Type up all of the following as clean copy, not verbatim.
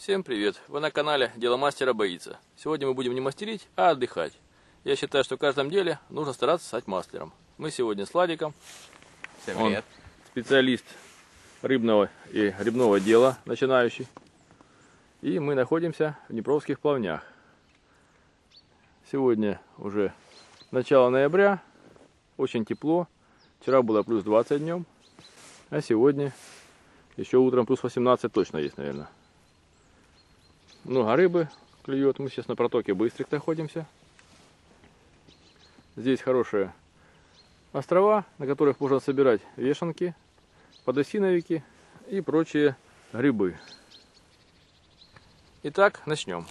Всем привет! Вы на канале Дело мастера боится. Сегодня мы будем не мастерить, а отдыхать. Я считаю, что в каждом деле нужно стараться стать мастером. Мы сегодня с Владиком. Всем привет! Он специалист рыбного и грибного дела, начинающий. И мы находимся в Днепровских плавнях. Сегодня уже начало ноября, очень тепло. Вчера было плюс 20 днем, а сегодня еще утром плюс 18 точно есть, наверное. Много рыбы клюет. Мы сейчас на протоке Быстрик находимся. Здесь хорошие острова, на которых можно собирать вешенки, подосиновики и прочие грибы. Итак, начнем.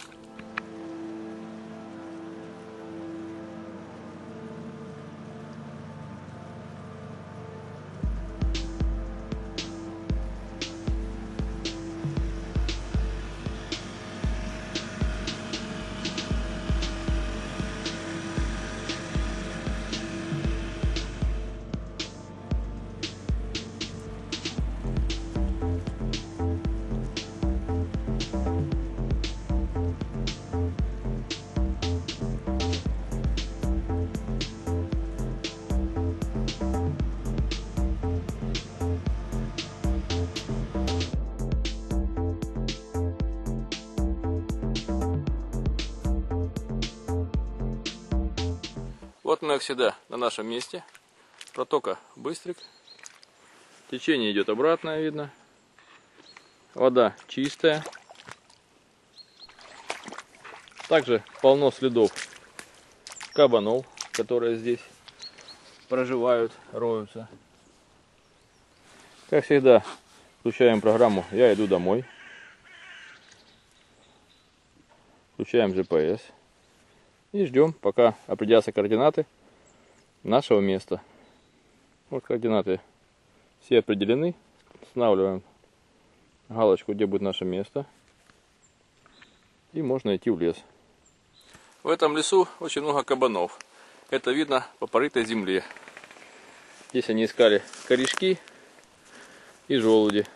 Вот мы, как всегда, на нашем месте. Протока Быстрик. Течение идет обратное, видно. Вода чистая. Также полно следов кабанов, которые здесь проживают, роются. Как всегда, включаем программу «Я иду домой». Включаем GPS. И ждем, пока определятся координаты нашего места. Вот координаты все определены. Устанавливаем галочку, где будет наше место. И можно идти в лес. В этом лесу очень много кабанов. Это видно по порытой земле. Здесь они искали корешки и желуди.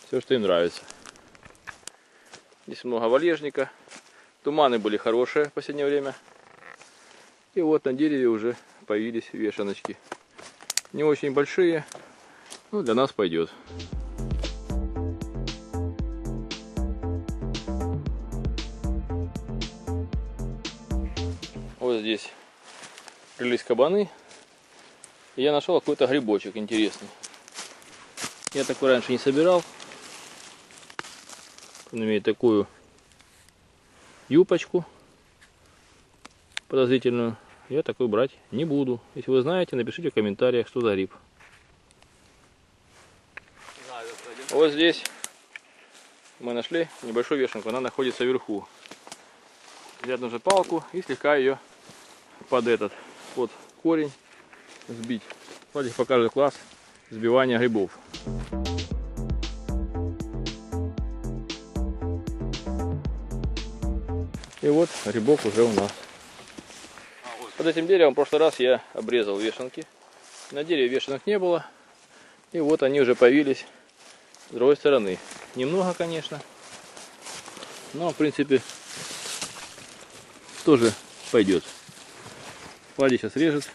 Все, что им нравится. Здесь много валежника. Туманы были хорошие в последнее время. И вот на дереве уже появились вешеночки. Не очень большие, но для нас пойдет. Вот здесь крылись кабаны. И я нашел какой-то грибочек интересный. Я такой раньше не собирал. Он имеет такую юбочку подозрительную. Я такой брать не буду. Если вы знаете, напишите в комментариях, что за гриб. Вот здесь мы нашли небольшую вешенку. Она находится вверху. Взять нужно палку и слегка ее под корень сбить. Владик покажет класс сбивания грибов. И вот грибок уже у нас. Под этим деревом в прошлый раз я обрезал вешенки. На дереве вешенок не было. И вот они уже появились с другой стороны. Немного, конечно. Но в принципе тоже пойдет. Владик сейчас режет.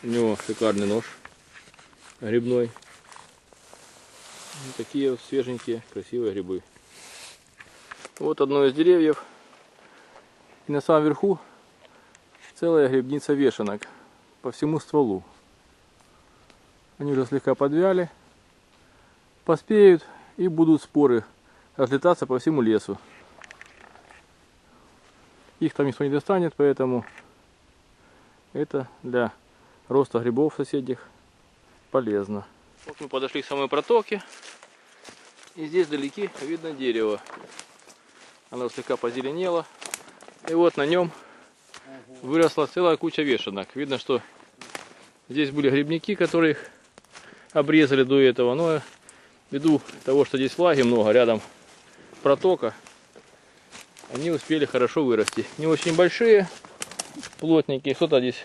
У него шикарный нож грибной. Вот такие вот свеженькие, красивые грибы. Вот одно из деревьев. И на самом верху целая грибница вешенок по всему стволу. Они уже слегка подвяли, поспеют и будут споры разлетаться по всему лесу. Их там никто не достанет, поэтому это для роста грибов соседних полезно. Вот мы подошли к самой протоке. И здесь вдалеке видно дерево. Оно слегка позеленело. И вот на нем выросла целая куча вешенок. Видно, что здесь были грибники, которых обрезали до этого. Но ввиду того, что здесь влаги много, рядом протока, они успели хорошо вырасти. Не очень большие, плотненькие. Кто-то здесь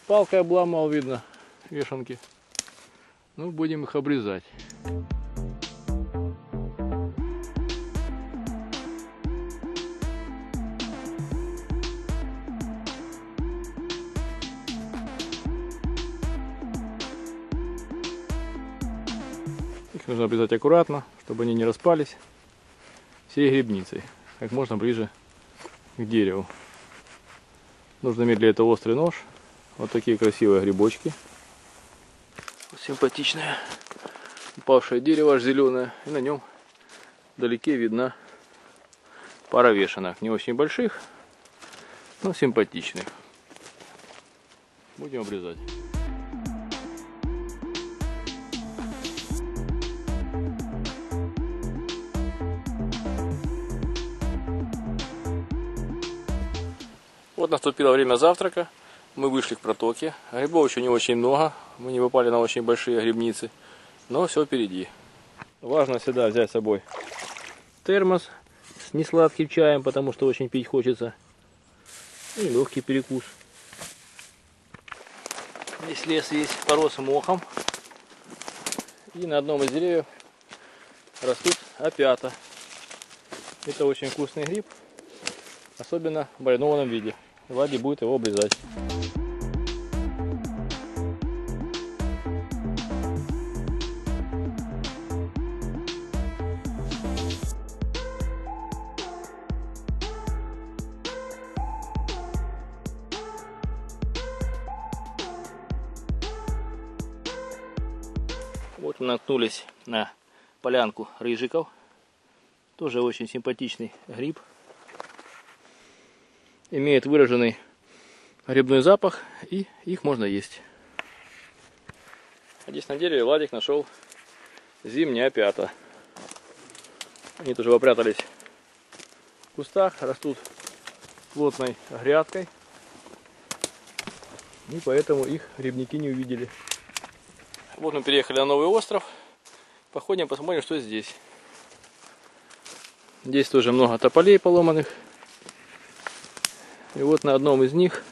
палкой обламывал, видно, вешенки. Ну, будем их обрезать. Их нужно обрезать аккуратно, чтобы они не распались. Всей грибницей, как можно ближе к дереву. Нужно иметь для этого острый нож. Вот такие красивые грибочки. Симпатичное. Упавшее дерево аж зеленое. И на нем вдалеке видна пара вешенок. Не очень больших, но симпатичных. Будем обрезать. Вот наступило время завтрака. Мы вышли к протоке. Грибов еще не очень много. Мы не попали на очень большие грибницы. Но все впереди. Важно всегда взять с собой термос с несладким чаем, потому что очень пить хочется. И легкий перекус. Здесь лес весь порос мохом. И на одном из деревьев растут опята. Это очень вкусный гриб. Особенно в маринованном виде. Влади будет его обрезать. Вот мы наткнулись на полянку рыжиков. Тоже очень симпатичный гриб. Имеет выраженный грибной запах, и их можно есть. Здесь на дереве Владик нашел зимние опята. Они тоже попрятались в кустах, растут плотной грядкой, и поэтому их грибники не увидели. Вот мы переехали на новый остров. Походим, посмотрим, что здесь. Здесь тоже много тополей поломанных. И вот на одном из них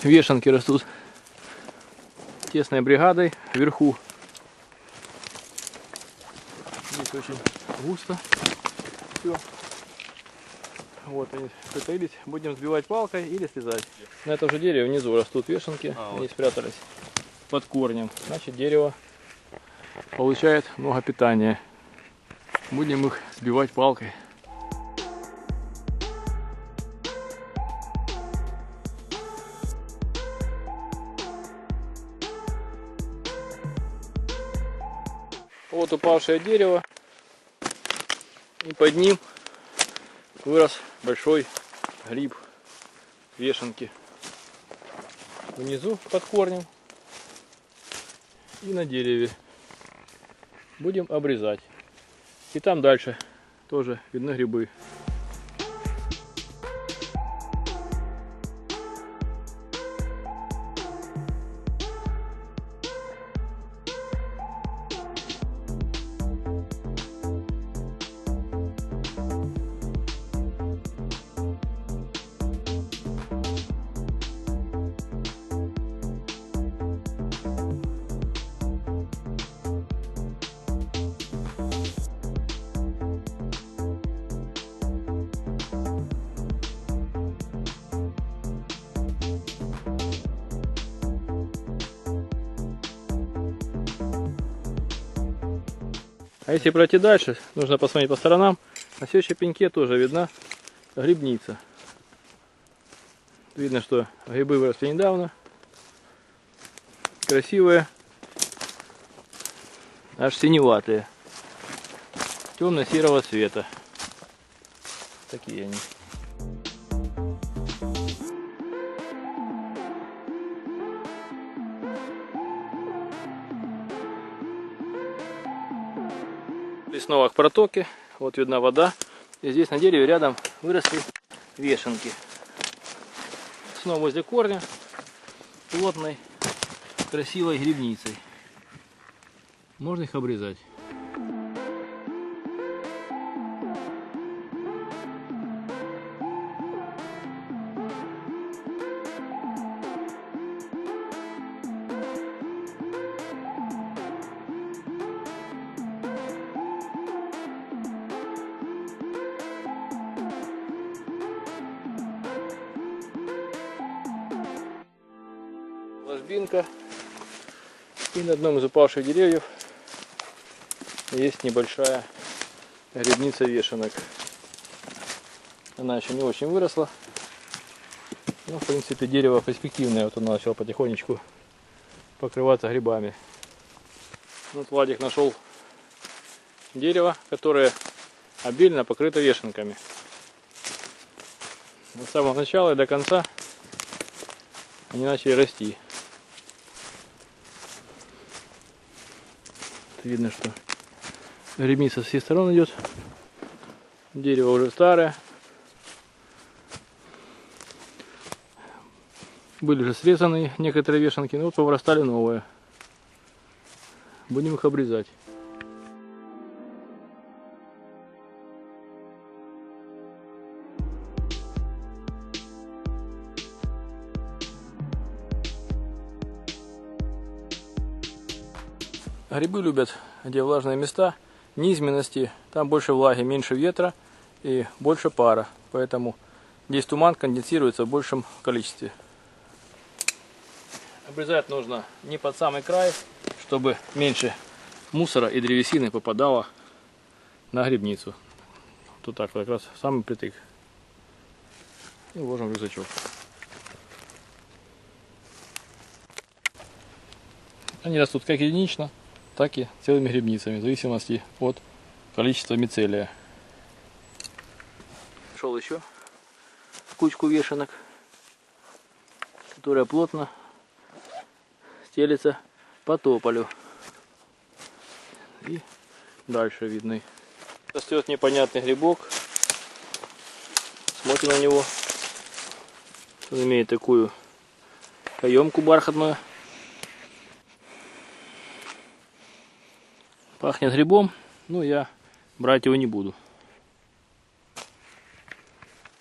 вешенки растут тесной бригадой вверху. Здесь очень густо все. Вот они притаились. Будем сбивать палкой или срезать. На этом же дереве внизу растут вешенки. Они спрятались под корнем. Значит, дерево получает много питания. Будем их сбивать палкой. Вот упавшее дерево, и под ним вырос большой гриб вешенки. Внизу под корнем и на дереве. Будем обрезать. И там дальше тоже видны грибы. А если пройти дальше, нужно посмотреть по сторонам. На следующей пеньке тоже видна грибница. Видно, что грибы выросли недавно. Красивые. Аж синеватые. Темно-серого цвета. Такие они. И снова к протоке. Вот видна вода. И здесь на дереве рядом выросли вешенки. Снова возле корня. Плотной, красивой грибницей. Можно их обрезать. Ложбинка. И на одном из упавших деревьев есть небольшая грибница вешенок. Она еще не очень выросла. Но, в принципе, дерево перспективное. Вот оно начало потихонечку покрываться грибами. Вот Владик нашел дерево, которое обильно покрыто вешенками. С самого начала и до конца они начали расти. Видно, что грибница со всех сторон идет. Дерево уже старое. Были уже срезаны некоторые вешенки, но вот повырастали новые. Будем их обрезать. Грибы любят, где влажные места, низменности, там больше влаги, меньше ветра и больше пара. Поэтому здесь туман конденсируется в большем количестве. Обрезать нужно не под самый край, чтобы меньше мусора и древесины попадало на грибницу. Тут так как раз самый притык. И ложим в рюкзачок. Они растут как единично, так и целыми грибницами, в зависимости от количества мицелия. Нашел еще кучку вешенок, которая плотно стелится по тополю. И дальше видны. Растет непонятный грибок. Смотрим на него. Он имеет такую каемку бархатную. Пахнет грибом, но я брать его не буду.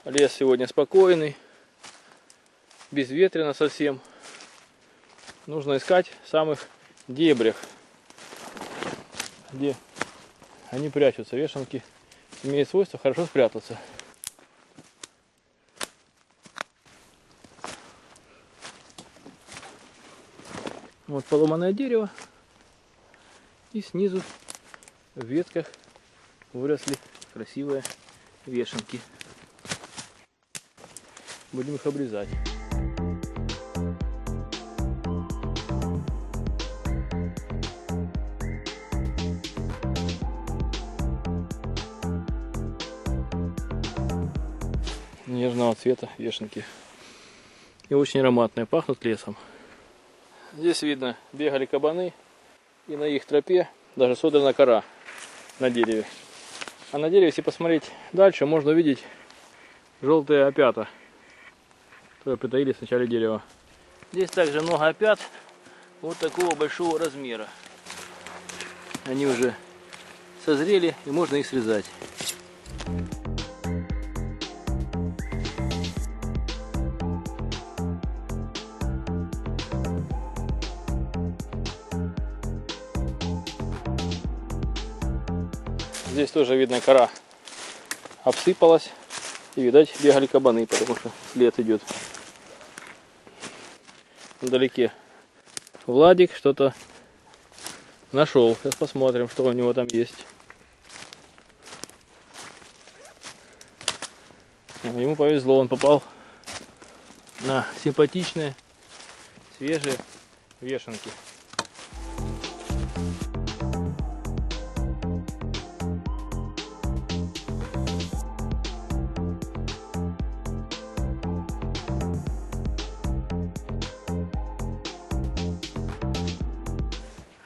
Лес сегодня спокойный, безветренно совсем. Нужно искать в самых дебрях, где они прячутся. Вешенки имеют свойство хорошо спрятаться. Вот поломанное дерево. И снизу в ветках выросли красивые вешенки. Будем их обрезать. Нежного цвета вешенки. И очень ароматные, пахнут лесом. Здесь видно, бегали кабаны. И на их тропе даже содрана кора на дереве. А на дереве, если посмотреть дальше, можно увидеть желтые опята, которые притаились в начале дерева. Здесь также много опят вот такого большого размера. Они уже созрели и можно их срезать. Здесь тоже видно, кора обсыпалась. И, видать, бегали кабаны, потому что след идет. Вдалеке Владик что-то нашел. Сейчас посмотрим, что у него там есть. Ему повезло, он попал на симпатичные, свежие вешенки.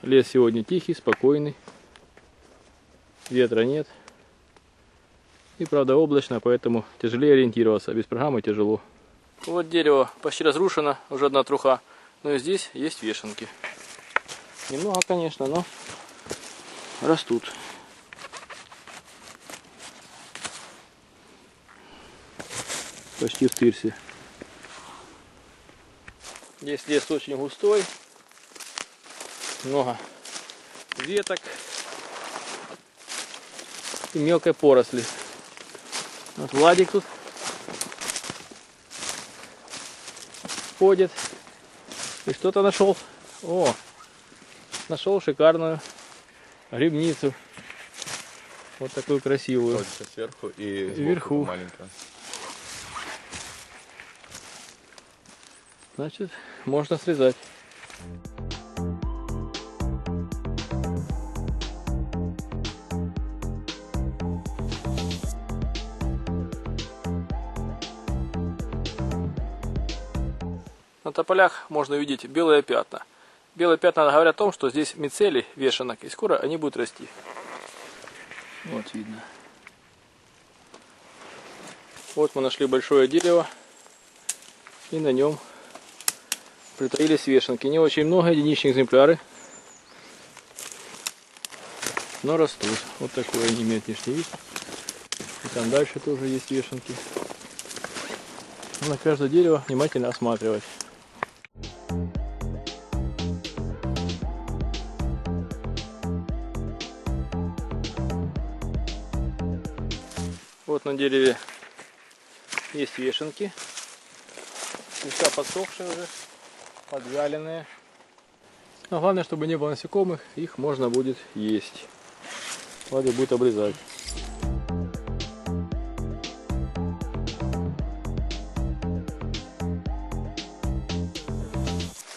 Лес сегодня тихий, спокойный, ветра нет. И правда облачно, поэтому тяжелее ориентироваться, без программы тяжело. Вот дерево почти разрушено, уже одна труха, но и здесь есть вешенки. Немного, конечно, но растут. Почти в тырсе. Здесь лес очень густой. Много веток и мелкой поросли. Вот Владик тут ходит и что-то нашел. О, нашел шикарную грибницу. Вот такую красивую. Вот сверху и вверху. маленькая. Значит, можно срезать. На тополях можно увидеть белые пятна. Белые пятна говорят о том, что здесь мицелий вешанок, и скоро они будут расти. Вот видно. Вот мы нашли большое дерево, и на нем притаились вешанки. Не очень много, единичные экземпляры, но растут. Вот такой они имеют внешний вид. И там дальше тоже есть вешанки. На каждое дерево внимательно осматривать. Вот на дереве есть вешенки, слегка подсохшие уже, подвяленные. Но главное, чтобы не было насекомых, их можно будет есть. Владик будет обрезать.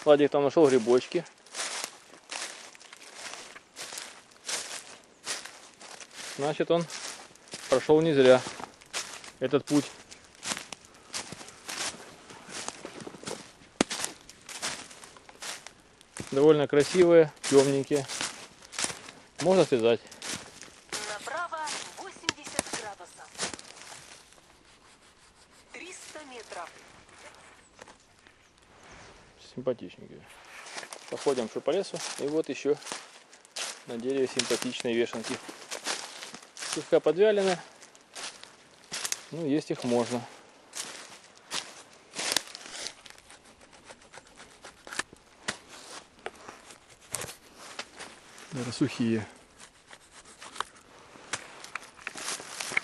Владик там нашел грибочки. Значит, он прошел не зря этот путь. Довольно красивые, темненькие. Можно связать. Направо 80 градусов. 300 метров. Симпатичненькие. Походим по лесу. И вот еще на дереве симпатичные вешенки. Слегка подвялены. Ну, есть их можно. Наверное, сухие.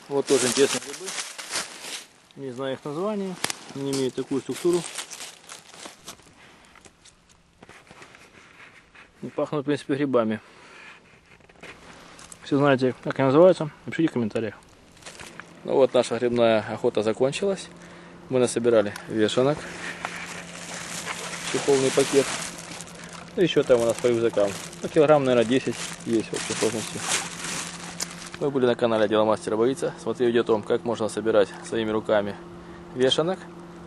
Вот тоже интересные грибы. Не знаю их названия. Они имеют такую структуру. И пахнут, в принципе, грибами. Если знаете, как они называются, напишите в комментариях. Ну вот, наша грибная охота закончилась. Мы насобирали вешанок. Еще полный пакет. И еще там у нас по рюкзакам. Ну, килограмм, наверное, 10 есть в общей сложности. Вы были на канале Дело Мастера Боится. Смотрели видео о том, как можно собирать своими руками вешанок.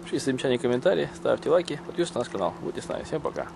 Пишите замечания, комментарии, ставьте лайки, подписывайтесь на наш канал. Будьте с нами. Всем пока.